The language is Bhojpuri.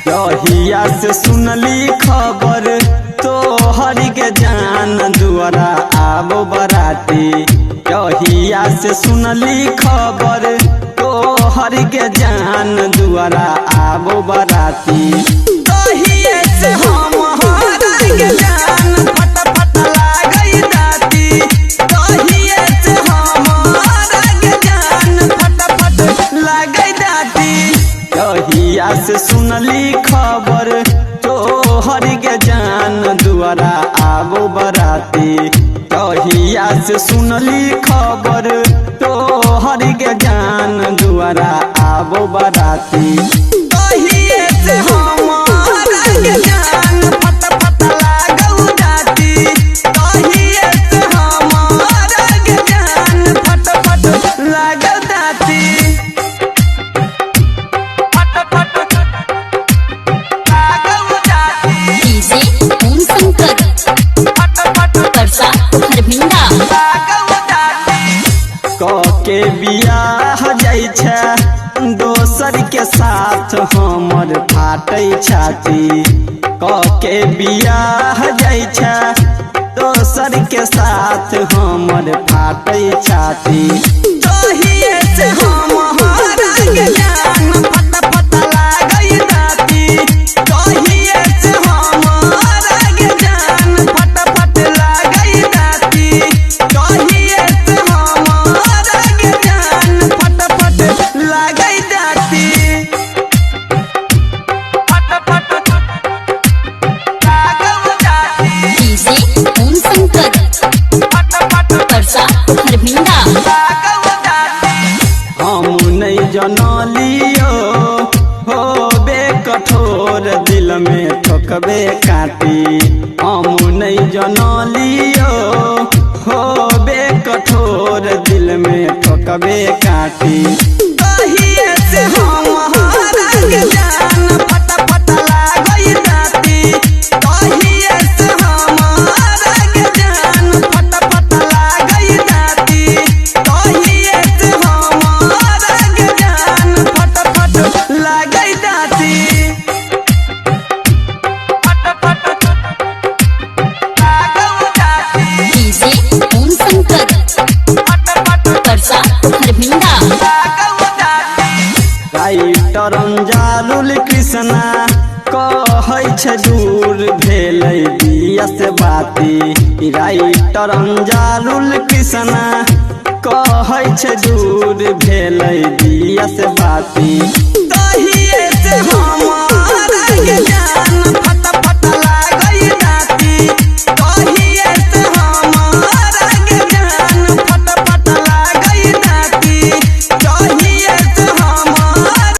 यहिया से सुनली खबर तो हरि के जान दुआरा आबो बराती। यहिया से सुनली खबर तो हरि के जान दुआरा आबो बराती। तहिए से हम हरि के जान फट फट लागई दाती। तहिए से हम हरि के जान फट फट लागई दाती। यहिया से सुनली खबर तो हरि के जान दुआरा आबो बराती। यहिया से सुनली खबर तो हरि के जान दुआरा आबो बराती। तहिए से हम हरि के जान फट फट लागौ जाती। तहिए से हम हरि के जान फट फट लागौ जाती। के बियाह जाइ छै दोसर के साथ हमर फाटै छाती। के बियाह जाइ छै दोसर के साथ हमर फाटै छाती। तहिए से हम हरि के जान फट फट लागई दाती। तहिए से हम हरि के जान फट फट लागई दाती। तहिए से हम हरि के जान फट फट लागई दाती। फट फट लागौ जाती। ओम शंकर फट फट परसा हरभिंडा। लागौ जाती। हम नहीं जनलियो होबे कठोर दिल में ठोकबे काटी। हम नहीं जनलियो होबे कठोर दिल में ठोकबे काटी। तहिए से हम हरि के जान फट फट लागई दाती। तहिए से हम हरि के जान फट फट लागई दाती। तहिए से हम हरि के जान फट फट लागई दाती। फट फट लागौ जाती। ओम शंकर फट फट परसा हरभिंडा। राइटर अंजारुल कृष्णा कहै छै दूर भेलै दिया से बाती। राइटर अंजारुल कृष्णा कहै छै दूर भेलै दिया से बाती। तहिए से हम हरि के जान